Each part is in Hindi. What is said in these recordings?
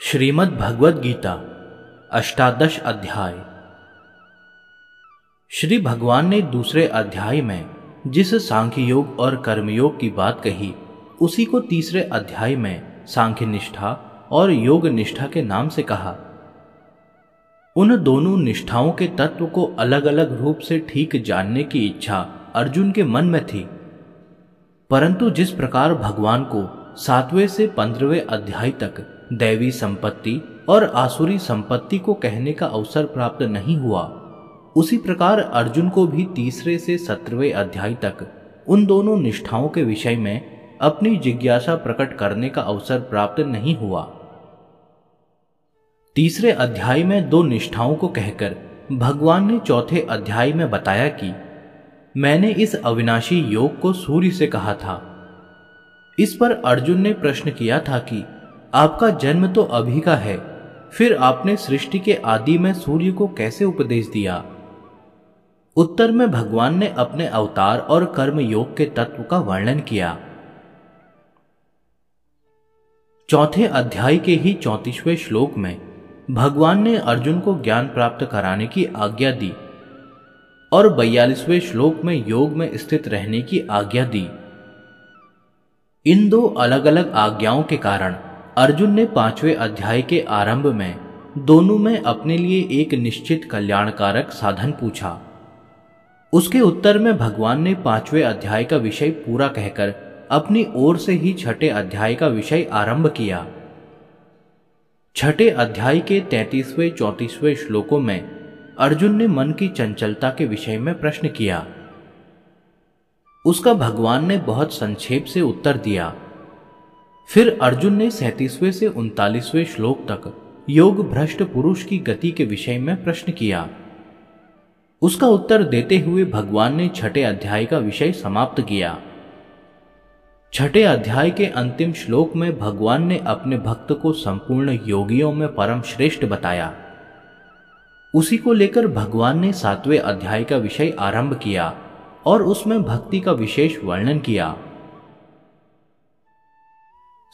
श्रीमद् भगवद गीता अष्टादश अध्याय। श्री भगवान ने दूसरे अध्याय में जिस सांख्य योग और कर्मयोग की बात कही, उसी को तीसरे अध्याय में सांख्य निष्ठा और योग निष्ठा के नाम से कहा। उन दोनों निष्ठाओं के तत्व को अलग अलग रूप से ठीक जानने की इच्छा अर्जुन के मन में थी, परंतु जिस प्रकार भगवान को 7वें से 15वें अध्याय तक दैवी संपत्ति और आसुरी संपत्ति को कहने का अवसर प्राप्त नहीं हुआ, उसी प्रकार अर्जुन को भी 3 से 17वें अध्याय तक उन दोनों निष्ठाओं के विषय में अपनी जिज्ञासा प्रकट करने का अवसर प्राप्त नहीं हुआ। 3 अध्याय में 2 निष्ठाओं को कहकर भगवान ने 4थे अध्याय में बताया कि मैंने इस अविनाशी योग को सूर्य से कहा था। इस पर अर्जुन ने प्रश्न किया था कि आपका जन्म तो अभी का है, फिर आपने सृष्टि के आदि में सूर्य को कैसे उपदेश दिया? उत्तर में भगवान ने अपने अवतार और कर्म योग के तत्व का वर्णन किया। 4थे अध्याय के ही 34वें श्लोक में भगवान ने अर्जुन को ज्ञान प्राप्त कराने की आज्ञा दी और 42वें श्लोक में योग में स्थित रहने की आज्ञा दी। इन 2 अलग अलग आज्ञाओं के कारण अर्जुन ने 5वें अध्याय के आरंभ में दोनों में अपने लिए एक निश्चित कल्याणकारक साधन पूछा। उसके उत्तर में भगवान ने 5वें अध्याय का विषय पूरा कहकर अपनी ओर से ही 6ठे अध्याय का विषय आरंभ किया। 6ठे अध्याय के 33वें 34वें श्लोकों में अर्जुन ने मन की चंचलता के विषय में प्रश्न किया। उसका भगवान ने बहुत संक्षेप से उत्तर दिया। फिर अर्जुन ने 37वें से 39वें श्लोक तक योग भ्रष्ट पुरुष की गति के विषय में प्रश्न किया। उसका उत्तर देते हुए भगवान ने 6ठे अध्याय का विषय समाप्त किया। 6ठे अध्याय के अंतिम श्लोक में भगवान ने अपने भक्त को संपूर्ण योगियों में परम श्रेष्ठ बताया। उसी को लेकर भगवान ने 7वें अध्याय का विषय आरंभ किया और उसमें भक्ति का विशेष वर्णन किया।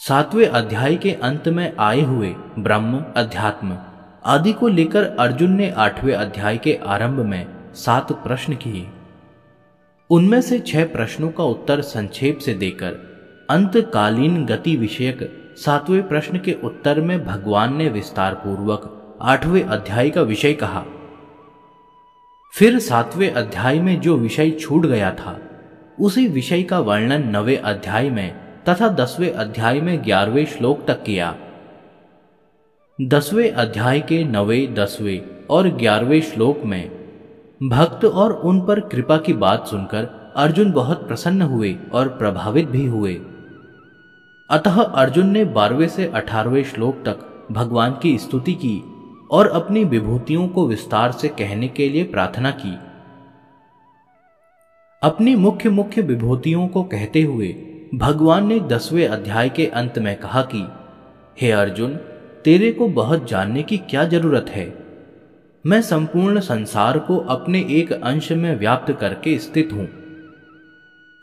7वें अध्याय के अंत में आए हुए ब्रह्म, अध्यात्म आदि को लेकर अर्जुन ने 8वें अध्याय के आरंभ में 7 प्रश्न किए। उनमें से 6 प्रश्नों का उत्तर संक्षेप से देकर अंतकालीन गति विषयक 7वें प्रश्न के उत्तर में भगवान ने विस्तार पूर्वक 8वें अध्याय का विषय कहा। फिर 7वें अध्याय में जो विषय छूट गया था, उसी विषय का वर्णन 9वें अध्याय में तथा 10वें अध्याय में 11वें श्लोक तक किया। 10वें अध्याय के 9वें, 10वें और 11वें श्लोक में भक्त और उन पर कृपा की बात सुनकर अर्जुन बहुत प्रसन्न हुए और प्रभावित भी हुए। अतः अर्जुन ने 12वें से 18वें श्लोक तक भगवान की स्तुति की और अपनी विभूतियों को विस्तार से कहने के लिए प्रार्थना की। अपनी मुख्य विभूतियों को कहते हुए भगवान ने 10वें अध्याय के अंत में कहा कि हे अर्जुन, तेरे को बहुत जानने की क्या जरूरत है? मैं संपूर्ण संसार को अपने एक अंश में व्याप्त करके स्थित हूं।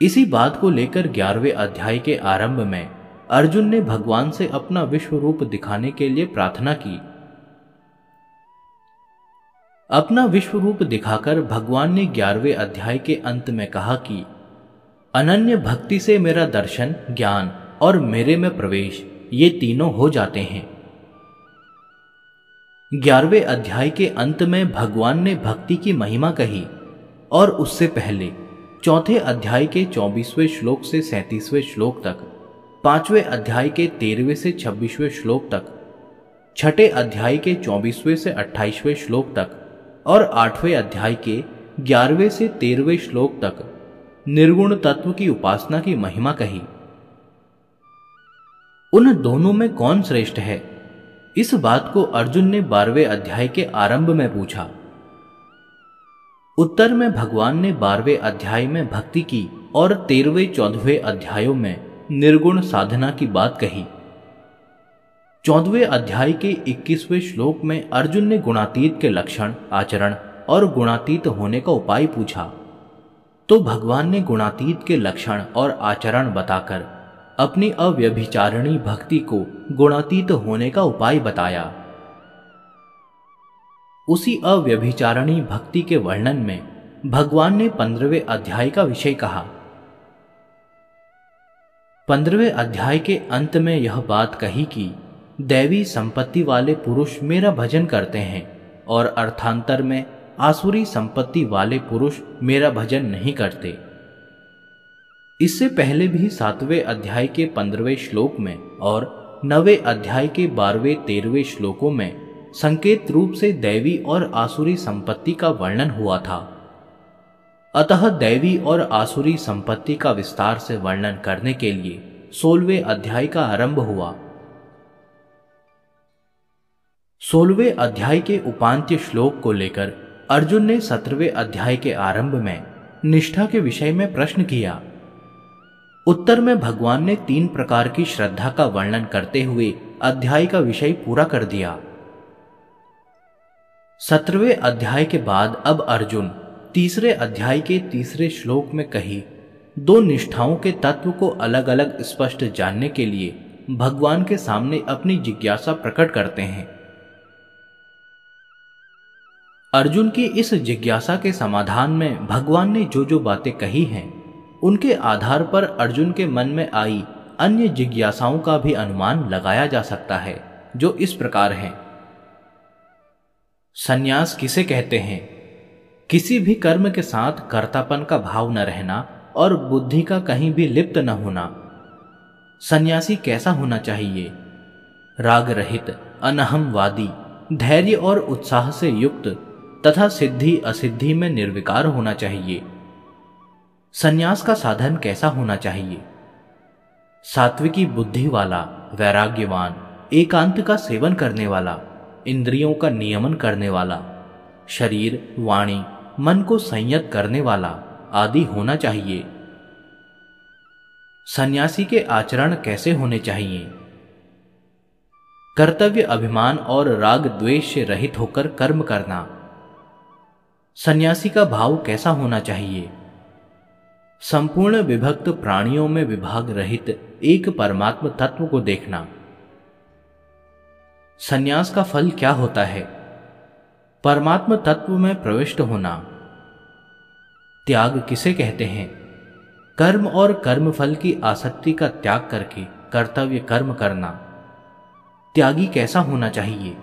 इसी बात को लेकर 11वें अध्याय के आरंभ में अर्जुन ने भगवान से अपना विश्व रूप दिखाने के लिए प्रार्थना की। अपना विश्व रूप दिखाकर भगवान ने 11वें अध्याय के अंत में कहा कि अनन्य भक्ति से मेरा दर्शन, ज्ञान और मेरे में प्रवेश, ये तीनों हो जाते हैं। 11वें अध्याय के अंत में भगवान ने भक्ति की महिमा कही और उससे पहले 4थे अध्याय के 24वें श्लोक से 37वें श्लोक तक, 5वें अध्याय के 13वें से 26वें श्लोक तक, 6ठे अध्याय के 24वें से 28वें श्लोक तक और 8वें अध्याय के 11वें से 13वें श्लोक तक निर्गुण तत्व की उपासना की महिमा कही। उन दोनों में कौन श्रेष्ठ है, इस बात को अर्जुन ने 12वें अध्याय के आरंभ में पूछा। उत्तर में भगवान ने 12वें अध्याय में भक्ति की और 13वें 14वें अध्यायों में निर्गुण साधना की बात कही। 14वें अध्याय के 21वें श्लोक में अर्जुन ने गुणातीत के लक्षण, आचरण और गुणातीत होने का उपाय पूछा, तो भगवान ने गुणातीत के लक्षण और आचरण बताकर अपनी अव्यभिचारिणी भक्ति को गुणातीत होने का उपाय बताया। उसी अव्यभिचारिणी भक्ति के वर्णन में भगवान ने 15वें अध्याय का विषय कहा। 15वें अध्याय के अंत में यह बात कही कि दैवी संपत्ति वाले पुरुष मेरा भजन करते हैं और अर्थांतर में आसुरी संपत्ति वाले पुरुष मेरा भजन नहीं करते। इससे पहले भी 7वें अध्याय के 15वें श्लोक में और 9वें अध्याय के 12वें-13वें श्लोकों में संकेत रूप से दैवी और आसुरी संपत्ति का वर्णन हुआ था। अतः दैवी और आसुरी संपत्ति का विस्तार से वर्णन करने के लिए 16वें अध्याय का आरंभ हुआ। 16वें अध्याय के उपांत्य श्लोक को लेकर अर्जुन ने 17वें अध्याय के आरंभ में निष्ठा के विषय में प्रश्न किया। उत्तर में भगवान ने 3 प्रकार की श्रद्धा का वर्णन करते हुए अध्याय का विषय पूरा कर दिया। 17वें अध्याय के बाद अब अर्जुन तीसरे अध्याय के तीसरे श्लोक में कही 2 निष्ठाओं के तत्व को अलग अलग स्पष्ट जानने के लिए भगवान के सामने अपनी जिज्ञासा प्रकट करते हैं। अर्जुन की इस जिज्ञासा के समाधान में भगवान ने जो जो बातें कही हैं, उनके आधार पर अर्जुन के मन में आई अन्य जिज्ञासाओं का भी अनुमान लगाया जा सकता है, जो इस प्रकार है। संन्यास किसे कहते हैं? किसी भी कर्म के साथ कर्तापन का भाव न रहना और बुद्धि का कहीं भी लिप्त न होना। सन्यासी कैसा होना चाहिए? राग रहित, अनहमवादी, धैर्य और उत्साह से युक्त तथा सिद्धि असिद्धि में निर्विकार होना चाहिए। सन्यास का साधन कैसा होना चाहिए? सात्विकी बुद्धि वाला, वैराग्यवान, एकांत का सेवन करने वाला, इंद्रियों का नियमन करने वाला, शरीर, वाणी, मन को संयत करने वाला आदि होना चाहिए। सन्यासी के आचरण कैसे होने चाहिए? कर्तव्य अभिमान और राग द्वेष से रहित होकर कर्म करना। सन्यासी का भाव कैसा होना चाहिए? संपूर्ण विभक्त प्राणियों में विभाग रहित एक परमात्म तत्व को देखना। सन्यास का फल क्या होता है? परमात्म तत्व में प्रविष्ट होना। त्याग किसे कहते हैं? कर्म और कर्म फल की आसक्ति का त्याग करके कर्तव्य कर्म करना। त्यागी कैसा होना चाहिए?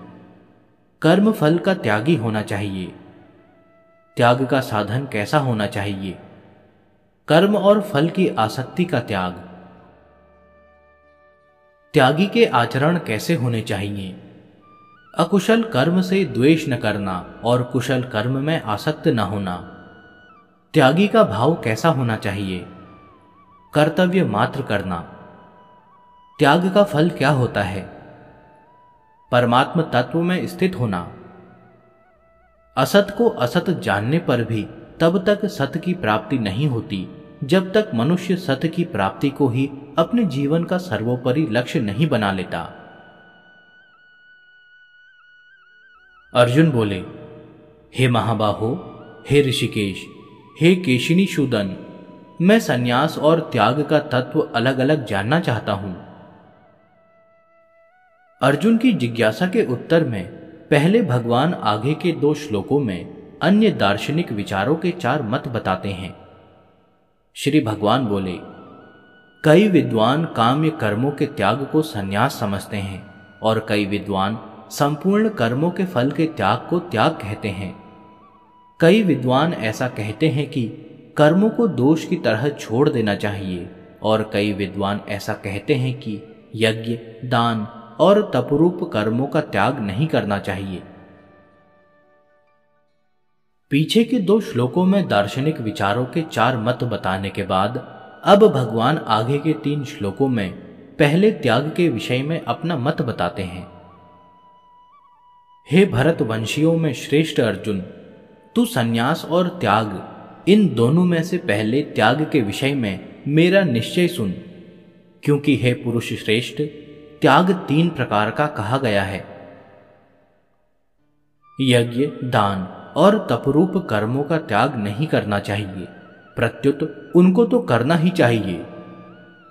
कर्म फल का त्यागी होना चाहिए। त्याग का साधन कैसा होना चाहिए? कर्म और फल की आसक्ति का त्याग। त्यागी के आचरण कैसे होने चाहिए? अकुशल कर्म से द्वेष न करना और कुशल कर्म में आसक्त न होना। त्यागी का भाव कैसा होना चाहिए? कर्तव्य मात्र करना। त्याग का फल क्या होता है? परमात्म तत्व में स्थित होना। असत को असत जानने पर भी तब तक सत्य की प्राप्ति नहीं होती जब तक मनुष्य सत्य की प्राप्ति को ही अपने जीवन का सर्वोपरि लक्ष्य नहीं बना लेता। अर्जुन बोले, हे महाबाहो, हे ऋषिकेश, हे केशिनी शूदन, मैं संन्यास और त्याग का तत्व अलग अलग जानना चाहता हूं। अर्जुन की जिज्ञासा के उत्तर में पहले भगवान आगे के 2 श्लोकों में अन्य दार्शनिक विचारों के 4 मत बताते हैं। श्री भगवान बोले, कई विद्वान काम्य कर्मों के त्याग को संन्यास समझते हैं और कई विद्वान संपूर्ण कर्मों के फल के त्याग को त्याग कहते हैं। कई विद्वान ऐसा कहते हैं कि कर्मों को दोष की तरह छोड़ देना चाहिए और कई विद्वान ऐसा कहते हैं कि यज्ञ, दान और तपरूप कर्मों का त्याग नहीं करना चाहिए। पीछे के 2 श्लोकों में दार्शनिक विचारों के 4 मत बताने के बाद अब भगवान आगे के 3 श्लोकों में पहले त्याग के विषय में अपना मत बताते हैं। हे भरतवंशियों में श्रेष्ठ अर्जुन, तू संन्यास और त्याग इन दोनों में से पहले त्याग के विषय में मेरा निश्चय सुन, क्योंकि हे पुरुष श्रेष्ठ, त्याग 3 प्रकार का कहा गया है। यज्ञ, दान और तपरूप कर्मों का त्याग नहीं करना चाहिए, प्रत्युत उनको तो करना ही चाहिए।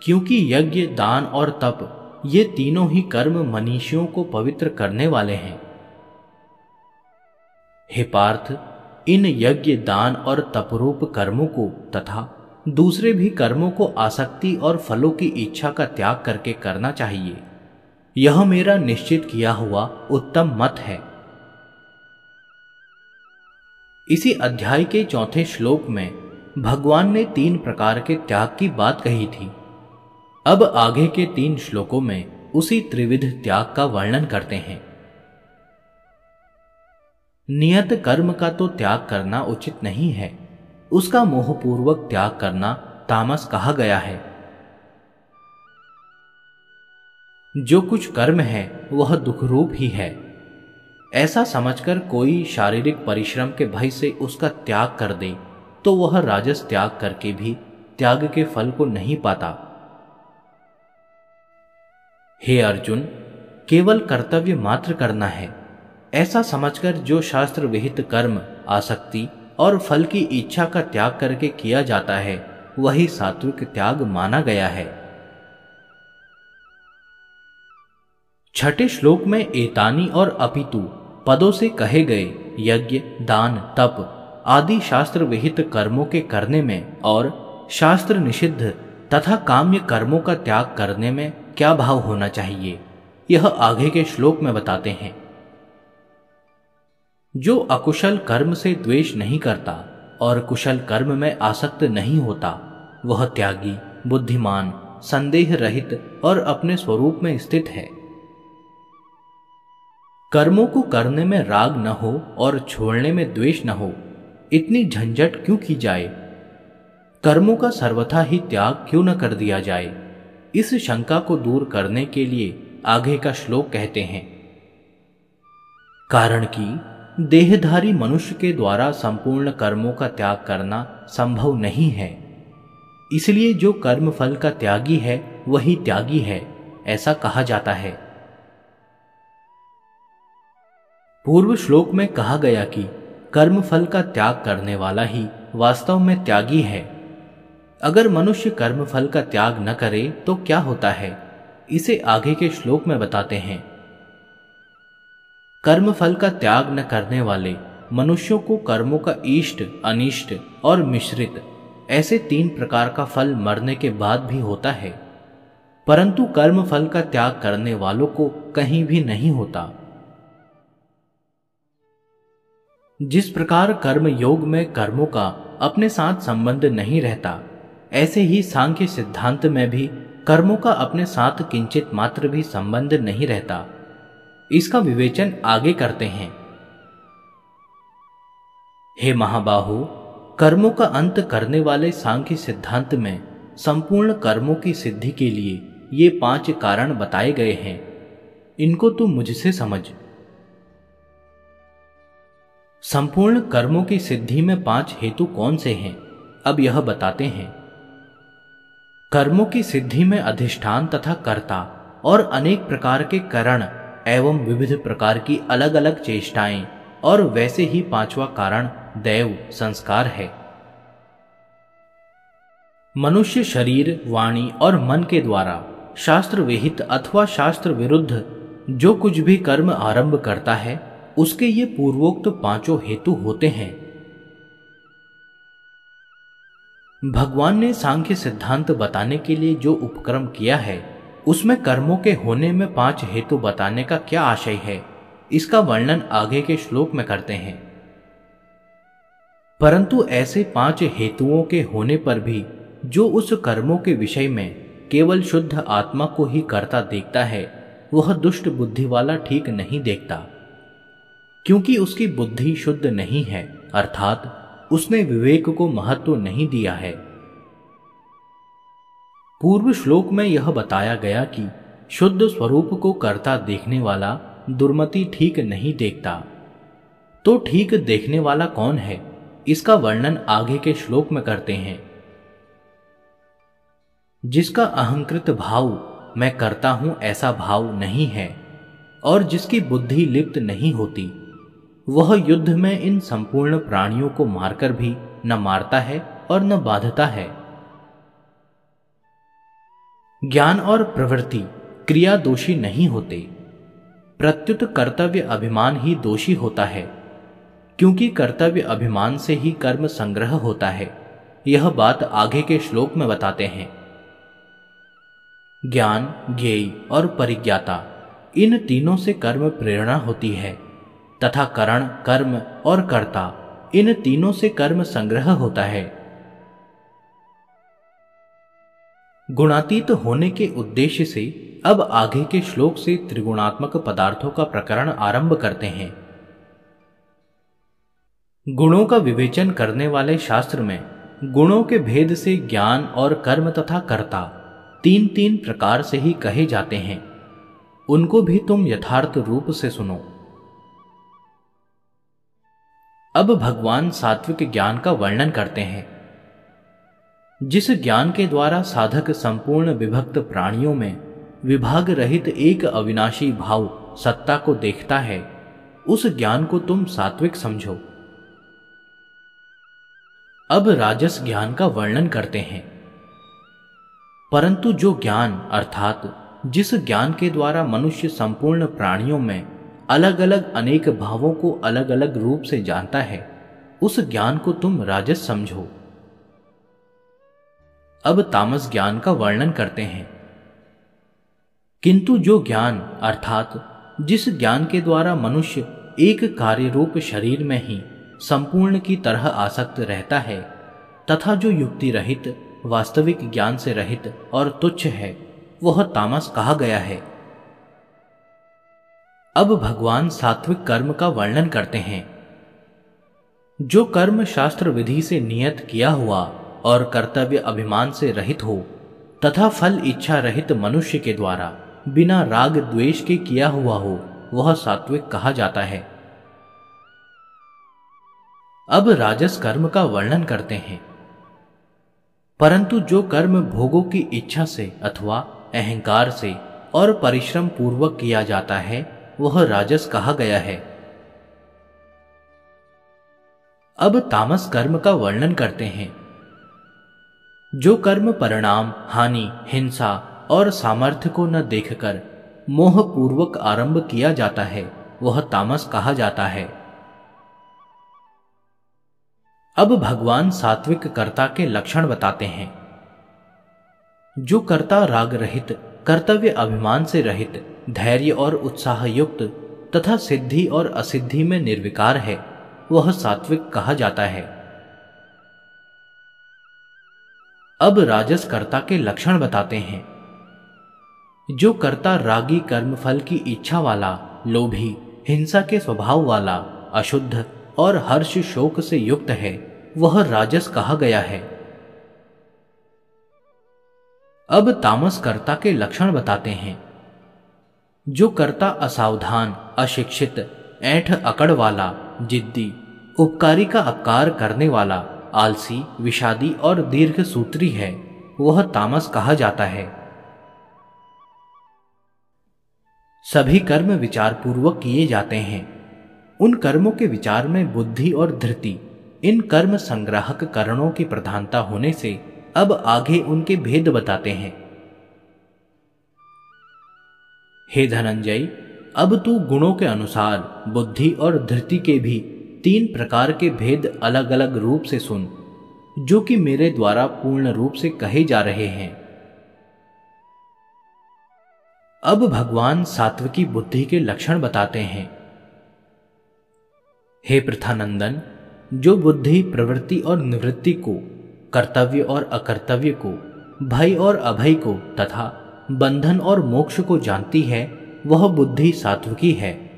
क्योंकि यज्ञ, दान और तप ये तीनों ही कर्म मनीषियों को पवित्र करने वाले हैं। हे पार्थ, इन यज्ञ, दान और तपरूप कर्मों को तथा दूसरे भी कर्मों को आसक्ति और फलों की इच्छा का त्याग करके करना चाहिए। यह मेरा निश्चित किया हुआ उत्तम मत है। इसी अध्याय के चौथे श्लोक में भगवान ने 3 प्रकार के त्याग की बात कही थी। अब आगे के 3 श्लोकों में उसी त्रिविध त्याग का वर्णन करते हैं। नियत कर्म का तो त्याग करना उचित नहीं है, उसका मोहपूर्वक त्याग करना तामस कहा गया है। जो कुछ कर्म है वह दुखरूप ही है, ऐसा समझकर कोई शारीरिक परिश्रम के भय से उसका त्याग कर दे तो वह राजस त्याग करके भी त्याग के फल को नहीं पाता। हे अर्जुन, केवल कर्तव्य मात्र करना है, ऐसा समझकर जो शास्त्र विहित कर्म आसक्ति और फल की इच्छा का त्याग करके किया जाता है वही सात्विक त्याग माना गया है। छठे श्लोक में एतानी और अपितु पदों से कहे गए यज्ञ, दान, तप आदि शास्त्र विहित कर्मों के करने में और शास्त्र निषिद्ध तथा काम्य कर्मों का त्याग करने में क्या भाव होना चाहिए, यह आगे के श्लोक में बताते हैं। जो अकुशल कर्म से द्वेष नहीं करता और कुशल कर्म में आसक्त नहीं होता, वह त्यागी, बुद्धिमान, संदेह रहित और अपने स्वरूप में स्थित है। कर्मों को करने में राग न हो और छोड़ने में द्वेष न हो, इतनी झंझट क्यों की जाए? कर्मों का सर्वथा ही त्याग क्यों न कर दिया जाए? इस शंका को दूर करने के लिए आगे का श्लोक कहते हैं। कारण कि देहधारी मनुष्य के द्वारा संपूर्ण कर्मों का त्याग करना संभव नहीं है, इसलिए जो कर्म फल का त्यागी है वही त्यागी है, ऐसा कहा जाता है। पूर्व श्लोक में कहा गया कि कर्म फल का त्याग करने वाला ही वास्तव में त्यागी है। अगर मनुष्य कर्म फल का त्याग न करे तो क्या होता है, इसे आगे के श्लोक में बताते हैं। कर्म फल का त्याग न करने वाले मनुष्यों को कर्मों का इष्ट, अनिष्ट और मिश्रित ऐसे 3 प्रकार का फल मरने के बाद भी होता है, परंतु कर्म फल का त्याग करने वालों को कहीं भी नहीं होता। जिस प्रकार कर्म योग में कर्मों का अपने साथ संबंध नहीं रहता, ऐसे ही सांख्य सिद्धांत में भी कर्मों का अपने साथ किंचित मात्र भी संबंध नहीं रहता। इसका विवेचन आगे करते हैं। हे महाबाहु, कर्मों का अंत करने वाले सांख्य सिद्धांत में संपूर्ण कर्मों की सिद्धि के लिए ये 5 कारण बताए गए हैं। इनको तू मुझसे समझ। संपूर्ण कर्मों की सिद्धि में 5 हेतु कौन से हैं, अब यह बताते हैं। कर्मों की सिद्धि में अधिष्ठान तथा कर्ता और अनेक प्रकार के करण एवं विविध प्रकार की अलग अलग चेष्टाएं और वैसे ही 5वां कारण दैव संस्कार है। मनुष्य शरीर, वाणी और मन के द्वारा शास्त्र विहित अथवा शास्त्र विरुद्ध जो कुछ भी कर्म आरंभ करता है, उसके ये पूर्वोक्त 5 हेतु होते हैं। भगवान ने सांख्य सिद्धांत बताने के लिए जो उपक्रम किया है, उसमें कर्मों के होने में 5 हेतु बताने का क्या आशय है, इसका वर्णन आगे के श्लोक में करते हैं। परंतु ऐसे 5 हेतुओं के होने पर भी जो उस कर्मों के विषय में केवल शुद्ध आत्मा को ही करता देखता है, वह दुष्ट बुद्धि वाला ठीक नहीं देखता, क्योंकि उसकी बुद्धि शुद्ध नहीं है, अर्थात उसने विवेक को महत्व नहीं दिया है। पूर्व श्लोक में यह बताया गया कि शुद्ध स्वरूप को कर्ता देखने वाला दुर्मति ठीक नहीं देखता। तो ठीक देखने वाला कौन है, इसका वर्णन आगे के श्लोक में करते हैं। जिसका अहंकृत भाव मैं करता हूं ऐसा भाव नहीं है और जिसकी बुद्धि लिप्त नहीं होती, वह युद्ध में इन संपूर्ण प्राणियों को मारकर भी न मारता है और न बांधता है। ज्ञान और प्रवृत्ति क्रिया दोषी नहीं होते, प्रत्युत कर्तव्य अभिमान ही दोषी होता है, क्योंकि कर्तव्य अभिमान से ही कर्म संग्रह होता है। यह बात आगे के श्लोक में बताते हैं। ज्ञान, ज्ञेय और परिज्ञाता, इन तीनों से कर्म प्रेरणा होती है, तथा करण, कर्म और कर्ता, इन तीनों से कर्म संग्रह होता है। गुणातीत होने के उद्देश्य से अब आगे के श्लोक से त्रिगुणात्मक पदार्थों का प्रकरण आरंभ करते हैं। गुणों का विवेचन करने वाले शास्त्र में गुणों के भेद से ज्ञान और कर्म तथा कर्ता तीन तीन प्रकार से ही कहे जाते हैं। उनको भी तुम यथार्थ रूप से सुनो। अब भगवान सात्विक ज्ञान का वर्णन करते हैं। जिस ज्ञान के द्वारा साधक संपूर्ण विभक्त प्राणियों में विभाग रहित एक अविनाशी भाव सत्ता को देखता है, उस ज्ञान को तुम सात्विक समझो। अब राजस ज्ञान का वर्णन करते हैं। परंतु जो ज्ञान अर्थात जिस ज्ञान के द्वारा मनुष्य संपूर्ण प्राणियों में अलग अलग अनेक भावों को अलग अलग रूप से जानता है, उस ज्ञान को तुम राजस समझो। अब तामस ज्ञान का वर्णन करते हैं। किंतु जो ज्ञान अर्थात जिस ज्ञान के द्वारा मनुष्य एक कार्य रूप शरीर में ही संपूर्ण की तरह आसक्त रहता है, तथा जो युक्ति रहित वास्तविक ज्ञान से रहित और तुच्छ है, वह तामस कहा गया है। अब भगवान सात्विक कर्म का वर्णन करते हैं। जो कर्म शास्त्र विधि से नियत किया हुआ और कर्तव्य अभिमान से रहित हो तथा फल इच्छा रहित मनुष्य के द्वारा बिना राग द्वेष के किया हुआ हो, वह सात्विक कहा जाता है। अब राजस कर्म का वर्णन करते हैं। परंतु जो कर्म भोगों की इच्छा से अथवा अहंकार से और परिश्रम पूर्वक किया जाता है, वह राजस कहा गया है। अब तामस कर्म का वर्णन करते हैं। जो कर्म परिणाम, हानि, हिंसा और सामर्थ्य को न देखकर मोह पूर्वक आरंभ किया जाता है, वह तामस कहा जाता है। अब भगवान सात्विक कर्ता के लक्षण बताते हैं। जो कर्ता राग रहित, कर्तव्य अभिमान से रहित, धैर्य और उत्साह युक्त तथा सिद्धि और असिद्धि में निर्विकार है, वह सात्विक कहा जाता है। अब राजस कर्ता के लक्षण बताते हैं। जो कर्ता रागी, कर्मफल की इच्छा वाला, लोभी, हिंसा के स्वभाव वाला, अशुद्ध और हर्ष शोक से युक्त है, वह राजस कहा गया है। अब तामस कर्ता के लक्षण बताते हैं। जो कर्ता असावधान, अशिक्षित, ऐंठ अकड़ वाला, जिद्दी, उपकारी का अपकार करने वाला, आलसी, विषादी और दीर्घ सूत्री है, वह तामस कहा जाता है। सभी कर्म विचार पूर्वक किए जाते हैं। उन कर्मों के विचार में बुद्धि और धृति, इन कर्म संग्राहक करणों की प्रधानता होने से अब आगे उनके भेद बताते हैं। हे धनंजय, अब तू गुणों के अनुसार बुद्धि और धृति के भी तीन प्रकार के भेद अलग अलग रूप से सुन, जो कि मेरे द्वारा पूर्ण रूप से कहे जा रहे हैं। अब भगवान सात्विकी बुद्धि के लक्षण बताते हैं। हे पृथानंदन, जो बुद्धि प्रवृत्ति और निवृत्ति को, कर्तव्य और अकर्तव्य को, भय और अभय को तथा बंधन और मोक्ष को जानती है, वह बुद्धि सात्विकी है।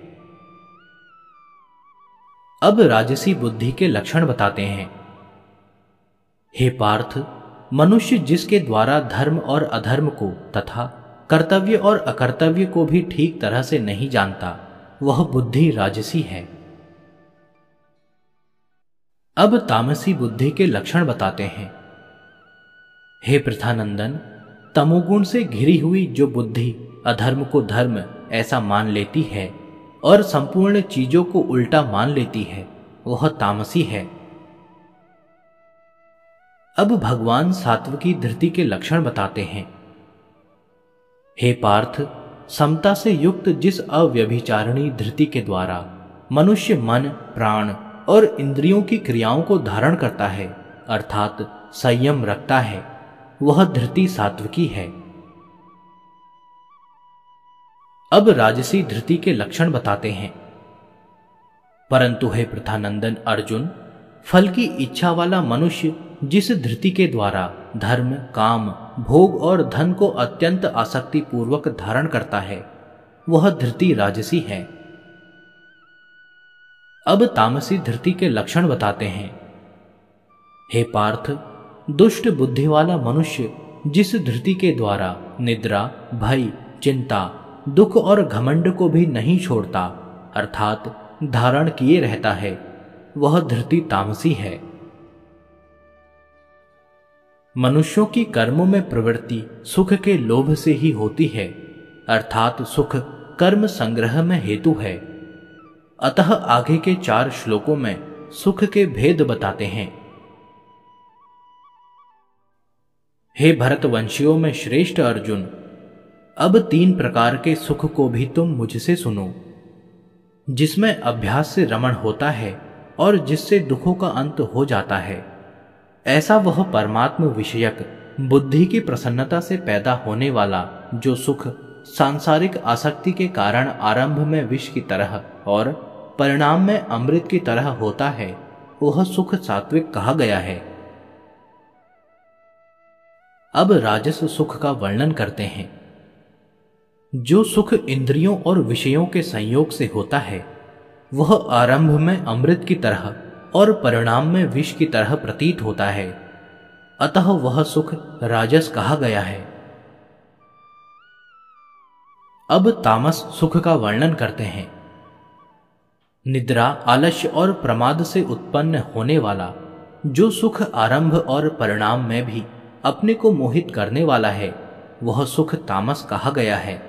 अब राजसी बुद्धि के लक्षण बताते हैं। हे पार्थ, मनुष्य जिसके द्वारा धर्म और अधर्म को तथा कर्तव्य और अकर्तव्य को भी ठीक तरह से नहीं जानता, वह बुद्धि राजसी है। अब तामसी बुद्धि के लक्षण बताते हैं। हे पृथानंदन, तमोगुण से घिरी हुई जो बुद्धि अधर्म को धर्म ऐसा मान लेती है और संपूर्ण चीजों को उल्टा मान लेती है, वह तामसी है। अब भगवान सात्विकी धृति के लक्षण बताते हैं। हे पार्थ, समता से युक्त जिस अव्यभिचारिणी धृति के द्वारा मनुष्य मन, प्राण और इंद्रियों की क्रियाओं को धारण करता है अर्थात संयम रखता है, वह धृति सात्विकी है। अब राजसी धृति के लक्षण बताते हैं। परंतु हे प्रथानंदन अर्जुन, फल की इच्छा वाला मनुष्य जिस धृति के द्वारा धर्म, काम, भोग और धन को अत्यंत आसक्ति पूर्वक धारण करता है, वह धृति राजसी है। अब तामसी धृति के लक्षण बताते हैं। हे पार्थ, दुष्ट बुद्धि वाला मनुष्य जिस धृति के द्वारा निद्रा, भय, चिंता, दुख और घमंड को भी नहीं छोड़ता अर्थात धारण किए रहता है, वह धृति तामसी है। मनुष्यों की कर्मों में प्रवृत्ति सुख के लोभ से ही होती है अर्थात सुख कर्म संग्रह में हेतु है। अतः आगे के 4 श्लोकों में सुख के भेद बताते हैं। हे भरतवंशियों में श्रेष्ठ अर्जुन, अब 3 प्रकार के सुख को भी तुम मुझसे सुनो, जिसमें अभ्यास से रमण होता है और जिससे दुखों का अंत हो जाता है। ऐसा वह परमात्म विषयक बुद्धि की प्रसन्नता से पैदा होने वाला जो सुख सांसारिक आसक्ति के कारण आरंभ में विष की तरह और परिणाम में अमृत की तरह होता है, वह सुख सात्विक कहा गया है। अब राजस सुख का वर्णन करते हैं। जो सुख इंद्रियों और विषयों के संयोग से होता है, वह आरंभ में अमृत की तरह और परिणाम में विष की तरह प्रतीत होता है, अतः वह सुख राजस कहा गया है। अब तामस सुख का वर्णन करते हैं। निद्रा, आलस्य और प्रमाद से उत्पन्न होने वाला जो सुख आरंभ और परिणाम में भी अपने को मोहित करने वाला है, वह सुख तामस कहा गया है।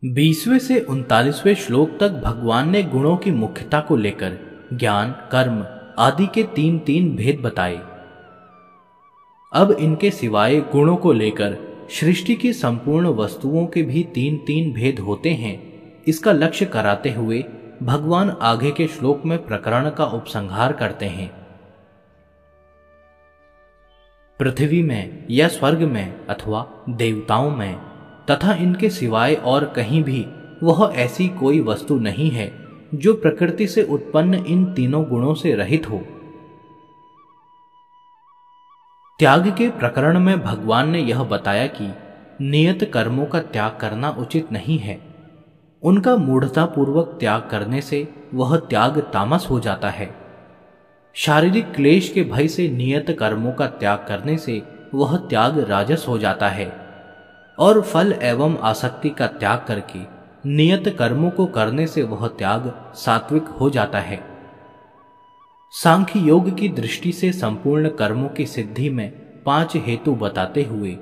20वें से 39वें श्लोक तक भगवान ने गुणों की मुख्यता को लेकर ज्ञान, कर्म आदि के 3 भेद बताए। अब इनके सिवाय गुणों को लेकर सृष्टि की संपूर्ण वस्तुओं के भी 3 भेद होते हैं, इसका लक्ष्य कराते हुए भगवान आगे के श्लोक में प्रकरण का उपसंहार करते हैं। पृथ्वी में या स्वर्ग में अथवा देवताओं में तथा इनके सिवाय और कहीं भी वह ऐसी कोई वस्तु नहीं है जो प्रकृति से उत्पन्न इन 3 गुणों से रहित हो। त्याग के प्रकरण में भगवान ने यह बताया कि नियत कर्मों का त्याग करना उचित नहीं है। उनका मूढ़तापूर्वक त्याग करने से वह त्याग तामस हो जाता है। शारीरिक क्लेश के भय से नियत कर्मों का त्याग करने से वह त्याग राजस हो जाता है और फल एवं आसक्ति का त्याग करके नियत कर्मों को करने से वह त्याग सात्विक हो जाता है। सांख्य योग की दृष्टि से संपूर्ण कर्मों की सिद्धि में 5 हेतु बताते हुए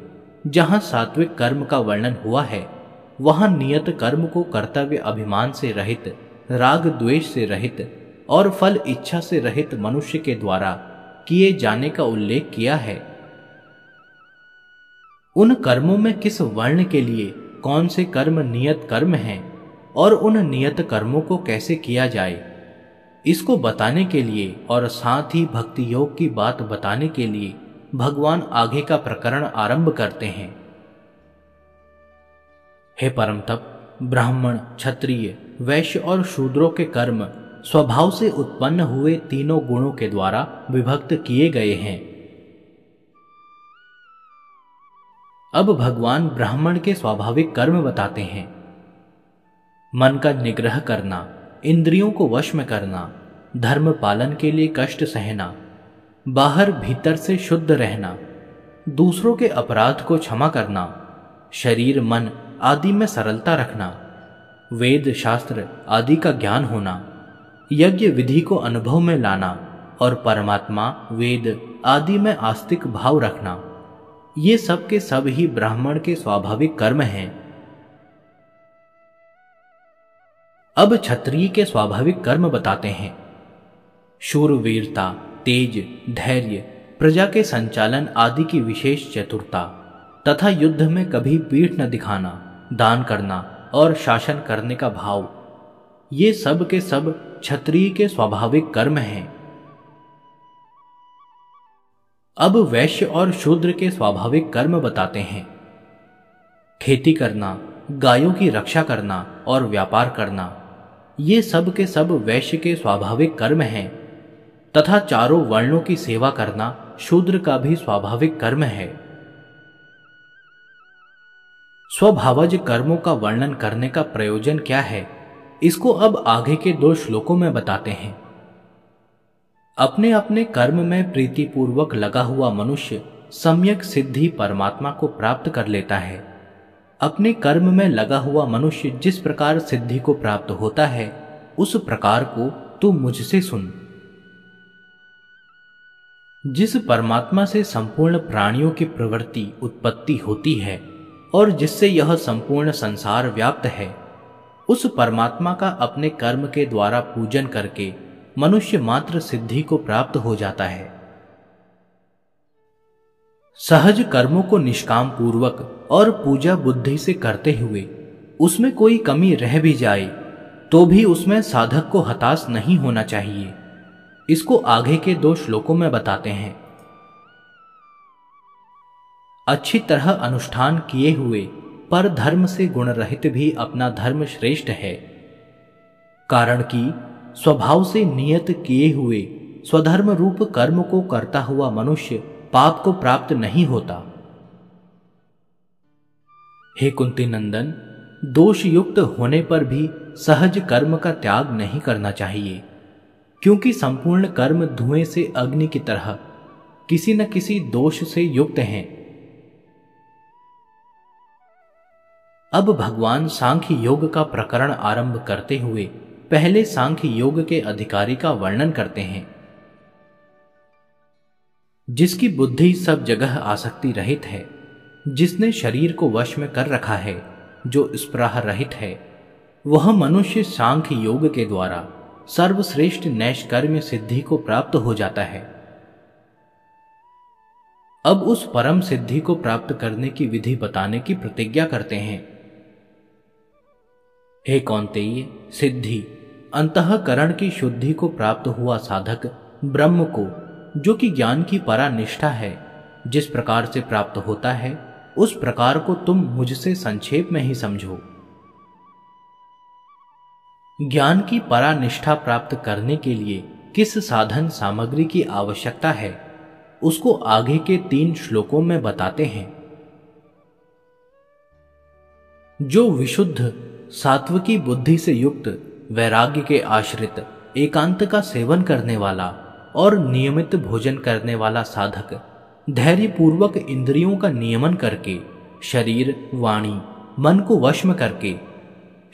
जहां सात्विक कर्म का वर्णन हुआ है, वहां नियत कर्म को कर्तव्य अभिमान से रहित, राग द्वेष से रहित और फल इच्छा से रहित मनुष्य के द्वारा किए जाने का उल्लेख किया है। उन कर्मों में किस वर्ण के लिए कौन से कर्म नियत कर्म हैं और उन नियत कर्मों को कैसे किया जाए, इसको बताने के लिए और साथ ही भक्ति योग की बात बताने के लिए भगवान आगे का प्रकरण आरंभ करते हैं। हे परम तप, ब्राह्मण, क्षत्रिय, वैश्य और शूद्रों के कर्म स्वभाव से उत्पन्न हुए 3 गुणों के द्वारा विभक्त किए गए हैं। अब भगवान ब्राह्मण के स्वाभाविक कर्म बताते हैं। मन का निग्रह करना, इंद्रियों को वश में करना, धर्म पालन के लिए कष्ट सहना, बाहर भीतर से शुद्ध रहना, दूसरों के अपराध को क्षमा करना, शरीर मन आदि में सरलता रखना, वेद शास्त्र आदि का ज्ञान होना, यज्ञ विधि को अनुभव में लाना और परमात्मा, वेद आदि में आस्तिक भाव रखना, ये सब के सब ही ब्राह्मण के स्वाभाविक कर्म हैं। अब क्षत्रिय के स्वाभाविक कर्म बताते हैं। शूरवीरता, तेज, धैर्य, प्रजा के संचालन आदि की विशेष चतुरता तथा युद्ध में कभी पीठ न दिखाना, दान करना और शासन करने का भाव, ये सब के सब क्षत्रिय के स्वाभाविक कर्म हैं। अब वैश्य और शूद्र के स्वाभाविक कर्म बताते हैं। खेती करना, गायों की रक्षा करना और व्यापार करना, ये सब के सब वैश्य के स्वाभाविक कर्म हैं तथा चारों वर्णों की सेवा करना शूद्र का भी स्वाभाविक कर्म है। स्वभावज कर्मों का वर्णन करने का प्रयोजन क्या है, इसको अब आगे के 2 श्लोकों में बताते हैं। अपने अपने कर्म में प्रीतिपूर्वक लगा हुआ मनुष्य सम्यक सिद्धि परमात्मा को प्राप्त कर लेता है। अपने कर्म में लगा हुआ मनुष्य जिस प्रकार सिद्धि को प्राप्त होता है, उस प्रकार को तू मुझसे सुन। जिस परमात्मा से संपूर्ण प्राणियों की प्रवृत्ति उत्पत्ति होती है और जिससे यह संपूर्ण संसार व्याप्त है, उस परमात्मा का अपने कर्म के द्वारा पूजन करके मनुष्य मात्र सिद्धि को प्राप्त हो जाता है। सहज कर्मों को निष्काम पूर्वक और पूजा बुद्धि से करते हुए उसमें कोई कमी रह भी जाए तो भी उसमें साधक को हताश नहीं होना चाहिए। इसको आगे के 2 श्लोकों में बताते हैं। अच्छी तरह अनुष्ठान किए हुए पर धर्म से गुण रहित भी अपना धर्म श्रेष्ठ है, कारण कि स्वभाव से नियत किए हुए स्वधर्म रूप कर्म को करता हुआ मनुष्य पाप को प्राप्त नहीं होता। हे कुंती नंदन, दोष युक्त होने पर भी सहज कर्म का त्याग नहीं करना चाहिए, क्योंकि संपूर्ण कर्म धुएं से अग्नि की तरह किसी न किसी दोष से युक्त हैं। अब भगवान सांख्य योग का प्रकरण आरंभ करते हुए पहले सांख्य योग के अधिकारी का वर्णन करते हैं, जिसकी बुद्धि सब जगह आसक्ति रहित है, जिसने शरीर को वश में कर रखा है, जो स्पृहा रहित है, वह मनुष्य सांख्य योग के द्वारा सर्वश्रेष्ठ नैष्कर्म्य सिद्धि को प्राप्त हो जाता है। अब उस परम सिद्धि को प्राप्त करने की विधि बताने की प्रतिज्ञा करते हैं। हे कौन्तेय, सिद्धि अंतःकरण की शुद्धि को प्राप्त हुआ साधक ब्रह्म को, जो कि ज्ञान की परा निष्ठा है, जिस प्रकार से प्राप्त होता है उस प्रकार को तुम मुझसे संक्षेप में ही समझो। ज्ञान की परा निष्ठा प्राप्त करने के लिए किस साधन सामग्री की आवश्यकता है, उसको आगे के 3 श्लोकों में बताते हैं। जो विशुद्ध सात्विकी बुद्धि से युक्त, वैराग्य के आश्रित, एकांत का सेवन करने वाला और नियमित भोजन करने वाला साधक धैर्य पूर्वक इंद्रियों का नियमन करके, शरीर, वाणी, मन को वश में करके,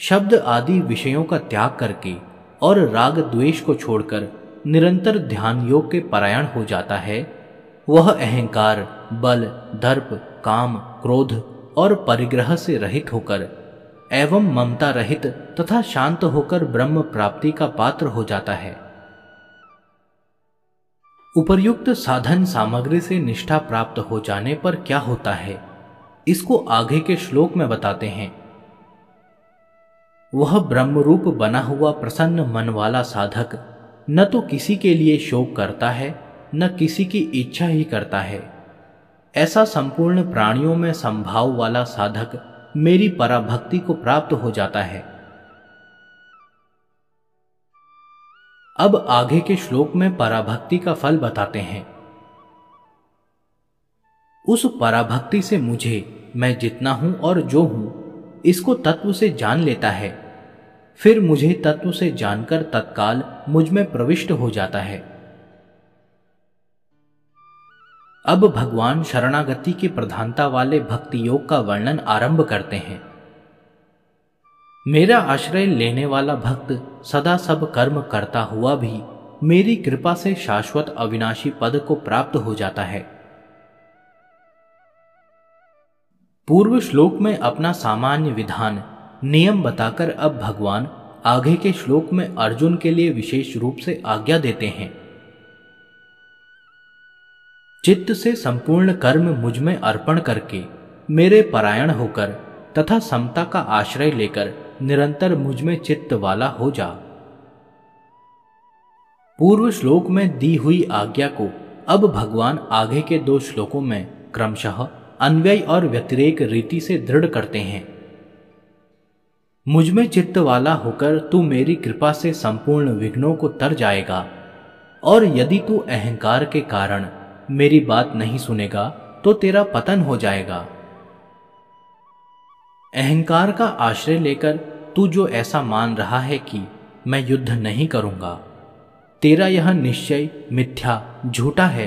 शब्द आदि विषयों का त्याग करके और राग द्वेष को छोड़कर निरंतर ध्यान योग के परायण हो जाता है, वह अहंकार, बल, दर्प, काम, क्रोध और परिग्रह से रहित होकर एवं ममता रहित तथा शांत होकर ब्रह्म प्राप्ति का पात्र हो जाता है। उपर्युक्त साधन सामग्री से निष्ठा प्राप्त हो जाने पर क्या होता है, इसको आगे के श्लोक में बताते हैं। वह ब्रह्मरूप बना हुआ प्रसन्न मन वाला साधक न तो किसी के लिए शोक करता है, न किसी की इच्छा ही करता है। ऐसा संपूर्ण प्राणियों में संभाव वाला साधक मेरी पराभक्ति को प्राप्त हो जाता है। अब आगे के श्लोक में पराभक्ति का फल बताते हैं। उस पराभक्ति से मुझे, मैं जितना हूं और जो हूं, इसको तत्व से जान लेता है, फिर मुझे तत्व से जानकर तत्काल मुझ में प्रविष्ट हो जाता है। अब भगवान शरणागति की प्रधानता वाले भक्ति योग का वर्णन आरंभ करते हैं। मेरा आश्रय लेने वाला भक्त सदा सब कर्म करता हुआ भी मेरी कृपा से शाश्वत अविनाशी पद को प्राप्त हो जाता है। पूर्व श्लोक में अपना सामान्य विधान, नियम बताकर अब भगवान आगे के श्लोक में अर्जुन के लिए विशेष रूप से आज्ञा देते हैं। चित्त से संपूर्ण कर्म मुझ में अर्पण करके मेरे परायण होकर तथा समता का आश्रय लेकर निरंतर मुझ में चित्त वाला हो जा। पूर्व श्लोक में दी हुई आज्ञा को अब भगवान आगे के 2 श्लोकों में क्रमशः अन्वय और व्यतिरेक रीति से दृढ़ करते हैं। मुझ में चित्त वाला होकर तू मेरी कृपा से संपूर्ण विघ्नों को तर जाएगा, और यदि तू अहंकार के कारण मेरी बात नहीं सुनेगा तो तेरा पतन हो जाएगा। अहंकार का आश्रय लेकर तू जो ऐसा मान रहा है कि मैं युद्ध नहीं करूंगा, तेरा यह निश्चय मिथ्या झूठा है,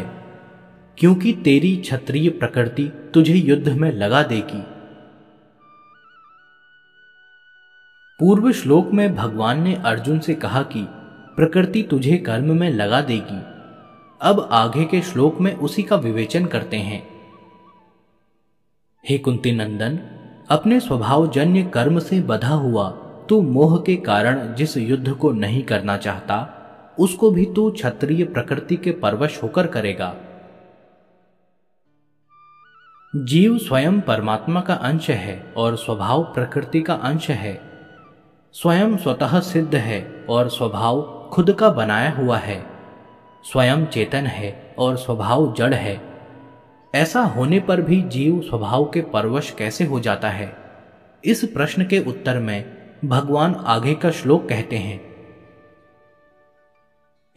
क्योंकि तेरी क्षत्रिय प्रकृति तुझे युद्ध में लगा देगी। पूर्व श्लोक में भगवान ने अर्जुन से कहा कि प्रकृति तुझे कर्म में लगा देगी। अब आगे के श्लोक में उसी का विवेचन करते हैं। हे कुंती नंदन, अपने स्वभावजन्य कर्म से बधा हुआ तू मोह के कारण जिस युद्ध को नहीं करना चाहता, उसको भी तू क्षत्रिय प्रकृति के परवश होकर करेगा। जीव स्वयं परमात्मा का अंश है और स्वभाव प्रकृति का अंश है। स्वयं स्वतः सिद्ध है और स्वभाव खुद का बनाया हुआ है। स्वयं चेतन है और स्वभाव जड़ है। ऐसा होने पर भी जीव स्वभाव के परवश कैसे हो जाता है? इस प्रश्न के उत्तर में भगवान आगे का श्लोक कहते हैं।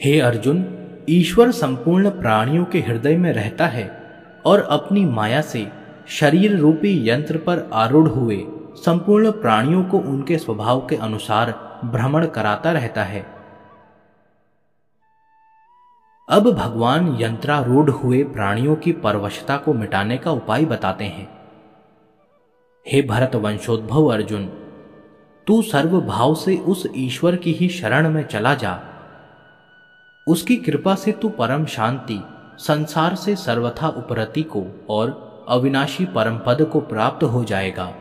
हे अर्जुन, ईश्वर संपूर्ण प्राणियों के हृदय में रहता है और अपनी माया से शरीर रूपी यंत्र पर आरूढ़ हुए संपूर्ण प्राणियों को उनके स्वभाव के अनुसार भ्रमण कराता रहता है। अब भगवान यंत्रारूढ़ हुए प्राणियों की परवशता को मिटाने का उपाय बताते हैं। हे भरत वंशोद्भव अर्जुन, तू सर्वभाव से उस ईश्वर की ही शरण में चला जा। उसकी कृपा से तू परम शांति, संसार से सर्वथा उपरति को और अविनाशी परम पद को प्राप्त हो जाएगा।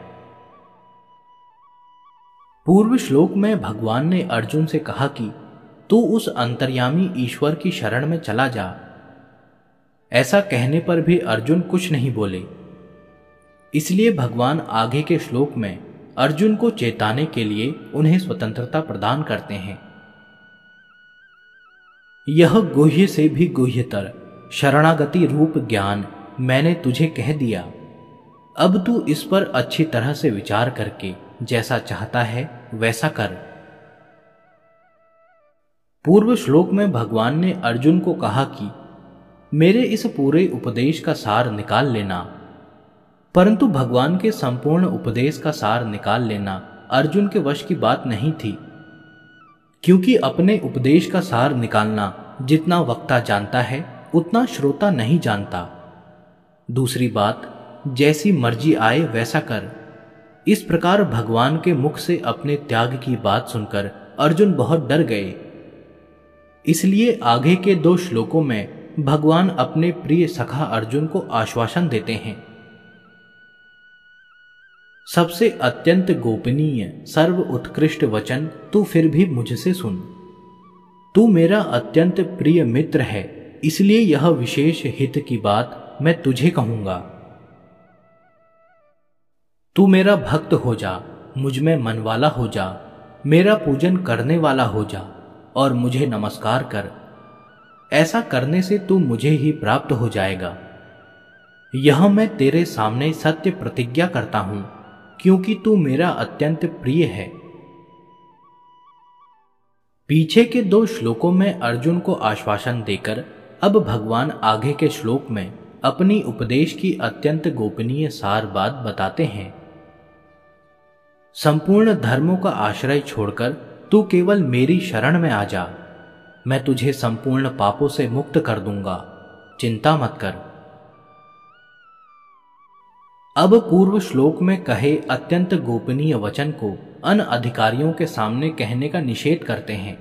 पूर्व श्लोक में भगवान ने अर्जुन से कहा कि तू उस अंतर्यामी ईश्वर की शरण में चला जा। ऐसा कहने पर भी अर्जुन कुछ नहीं बोले। इसलिए भगवान आगे के श्लोक में अर्जुन को चेताने के लिए उन्हें स्वतंत्रता प्रदान करते हैं। यह गुह्य से भी गुह्यतर शरणागति रूप ज्ञान मैंने तुझे कह दिया। अब तू इस पर अच्छी तरह से विचार करके जैसा चाहता है वैसा कर। पूर्व श्लोक में भगवान ने अर्जुन को कहा कि मेरे इस पूरे उपदेश का सार निकाल लेना, परंतु भगवान के संपूर्ण उपदेश का सार निकाल लेना अर्जुन के वश की बात नहीं थी, क्योंकि अपने उपदेश का सार निकालना जितना वक्ता जानता है उतना श्रोता नहीं जानता। दूसरी बात, जैसी मर्जी आए वैसा कर। इस प्रकार भगवान के मुख से अपने त्याग की बात सुनकर अर्जुन बहुत डर गए। इसलिए आगे के 2 श्लोकों में भगवान अपने प्रिय सखा अर्जुन को आश्वासन देते हैं। सबसे अत्यंत गोपनीय सर्व उत्कृष्ट वचन तू फिर भी मुझसे सुन। तू मेरा अत्यंत प्रिय मित्र है, इसलिए यह विशेष हित की बात मैं तुझे कहूंगा। तू मेरा भक्त हो जा, मुझ में मन वाला हो जा, मेरा पूजन करने वाला हो जा और मुझे नमस्कार कर। ऐसा करने से तू मुझे ही प्राप्त हो जाएगा। यह मैं तेरे सामने सत्य प्रतिज्ञा करता हूं, क्योंकि तू मेरा अत्यंत प्रिय है। पीछे के 2 श्लोकों में अर्जुन को आश्वासन देकर अब भगवान आगे के श्लोक में अपनी उपदेश की अत्यंत गोपनीय सार बात बताते हैं। संपूर्ण धर्मों का आश्रय छोड़कर तू केवल मेरी शरण में आ जा। मैं तुझे संपूर्ण पापों से मुक्त कर दूंगा, चिंता मत कर। अब पूर्व श्लोक में कहे अत्यंत गोपनीय वचन को अन अधिकारियों के सामने कहने का निषेध करते हैं।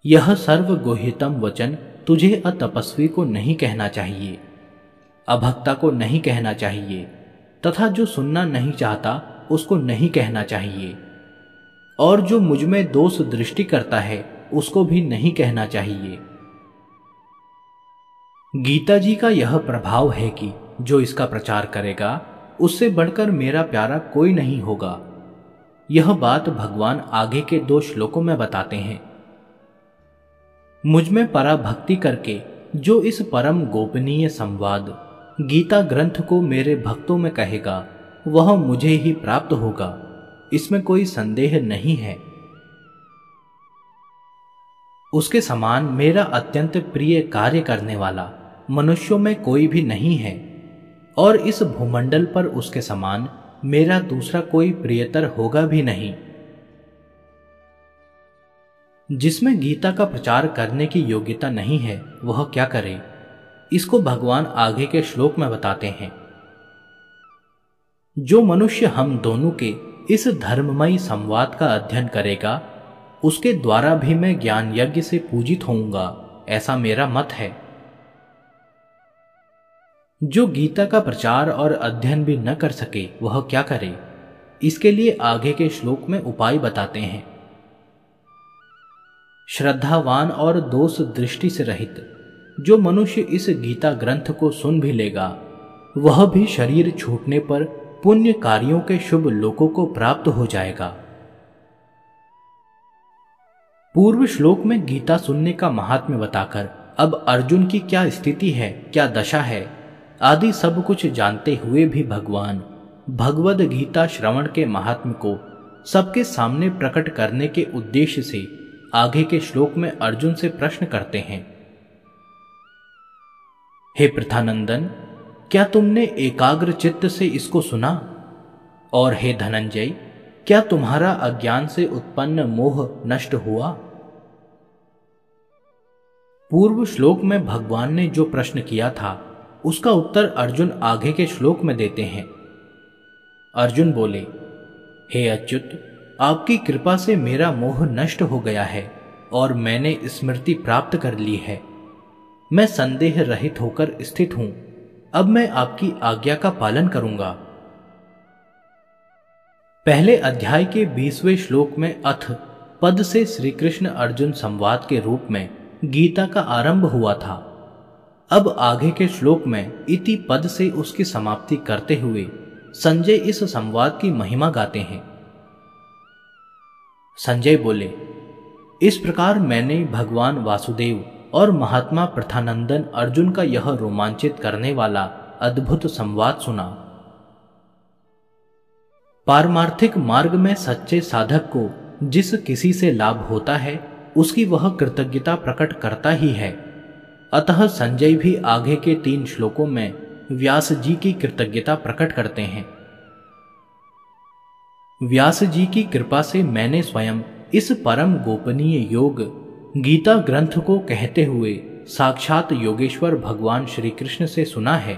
यह सर्वगोह्यतम वचन तुझे अतपस्वी को नहीं कहना चाहिए, अभक्ता को नहीं कहना चाहिए, तथा जो सुनना नहीं चाहता उसको नहीं कहना चाहिए, और जो मुझ में दोष दृष्टि करता है उसको भी नहीं कहना चाहिए। गीता जी का यह प्रभाव है कि जो इसका प्रचार करेगा उससे बढ़कर मेरा प्यारा कोई नहीं होगा। यह बात भगवान आगे के 2 श्लोकों में बताते हैं। मुझ में पराभक्ति करके जो इस परम गोपनीय संवाद गीता ग्रंथ को मेरे भक्तों में कहेगा वह मुझे ही प्राप्त होगा, इसमें कोई संदेह नहीं है। उसके समान मेरा अत्यंत प्रिय कार्य करने वाला मनुष्यों में कोई भी नहीं है और इस भूमंडल पर उसके समान मेरा दूसरा कोई प्रियतर होगा भी नहीं। जिसमें गीता का प्रचार करने की योग्यता नहीं है वह क्या करे, इसको भगवान आगे के श्लोक में बताते हैं। जो मनुष्य हम दोनों के इस धर्ममयी संवाद का अध्ययन करेगा उसके द्वारा भी मैं ज्ञान यज्ञ से पूजित होऊंगा, ऐसा मेरा मत है। जो गीता का प्रचार और अध्ययन भी न कर सके वह क्या करे, इसके लिए आगे के श्लोक में उपाय बताते हैं। श्रद्धावान और दोष दृष्टि से रहित जो मनुष्य इस गीता ग्रंथ को सुन भी लेगा वह भी शरीर छूटने पर पुण्य कार्यों के शुभ लोकों को प्राप्त हो जाएगा। पूर्व श्लोक में गीता सुनने का महात्म्य बताकर अब अर्जुन की क्या स्थिति है, क्या दशा है आदि सब कुछ जानते हुए भी भगवान भगवद गीता श्रवण के महात्म्य को सबके सामने प्रकट करने के उद्देश्य से आगे के श्लोक में अर्जुन से प्रश्न करते हैं। हे पृथानंदन, क्या तुमने एकाग्र चित्त से इसको सुना? और हे धनंजय, क्या तुम्हारा अज्ञान से उत्पन्न मोह नष्ट हुआ? पूर्व श्लोक में भगवान ने जो प्रश्न किया था उसका उत्तर अर्जुन आगे के श्लोक में देते हैं। अर्जुन बोले, हे अच्युत, आपकी कृपा से मेरा मोह नष्ट हो गया है और मैंने स्मृति प्राप्त कर ली है। मैं संदेह रहित होकर स्थित हूं। अब मैं आपकी आज्ञा का पालन करूंगा। पहले अध्याय के 20वें श्लोक में अथ पद से श्री कृष्ण अर्जुन संवाद के रूप में गीता का आरंभ हुआ था। अब आगे के श्लोक में इति पद से उसकी समाप्ति करते हुए संजय इस संवाद की महिमा गाते हैं। संजय बोले, इस प्रकार मैंने भगवान वासुदेव और महात्मा प्रथानंदन अर्जुन का यह रोमांचित करने वाला अद्भुत संवाद सुना। पारमार्थिक मार्ग में सच्चे साधक को जिस किसी से लाभ होता है उसकी वह कृतज्ञता प्रकट करता ही है। अतः संजय भी आगे के 3 श्लोकों में व्यास जी की कृतज्ञता प्रकट करते हैं। व्यास जी की कृपा से मैंने स्वयं इस परम गोपनीय योग गीता ग्रंथ को कहते हुए साक्षात योगेश्वर भगवान श्री कृष्ण से सुना है।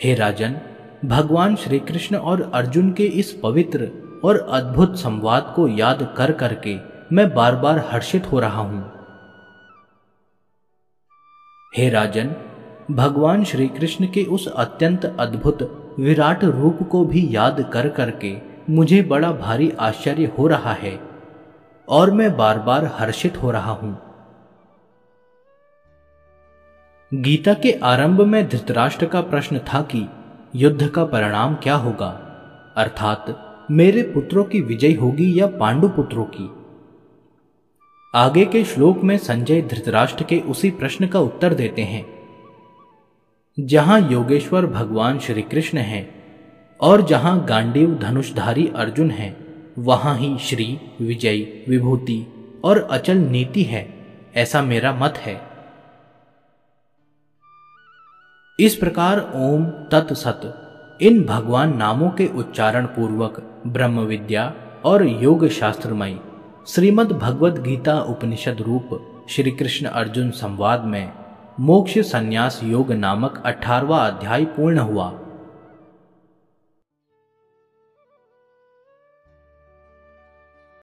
हे राजन, भगवान श्री कृष्ण और अर्जुन के इस पवित्र और अद्भुत संवाद को याद कर करके मैं बार बार हर्षित हो रहा हूं। हे राजन, भगवान श्री कृष्ण के उस अत्यंत अद्भुत विराट रूप को भी याद कर करके मुझे बड़ा भारी आश्चर्य हो रहा है और मैं बार बार हर्षित हो रहा हूं। गीता के आरंभ में धृतराष्ट्र का प्रश्न था कि युद्ध का परिणाम क्या होगा, अर्थात मेरे पुत्रों की विजय होगी या पांडु पुत्रों की। आगे के श्लोक में संजय धृतराष्ट्र के उसी प्रश्न का उत्तर देते हैं। जहां योगेश्वर भगवान श्री कृष्ण हैं और जहां गांडीव धनुषधारी अर्जुन हैं, वहां ही श्री, विजय, विभूति और अचल नीति है, ऐसा मेरा मत है। इस प्रकार ओम तत्सत इन भगवान नामों के उच्चारण पूर्वक ब्रह्म विद्या और योग शास्त्रमय श्रीमद् भगवद गीता उपनिषद रूप श्री कृष्ण अर्जुन संवाद में मोक्ष संन्यास योग नामक 18वां अध्याय पूर्ण हुआ।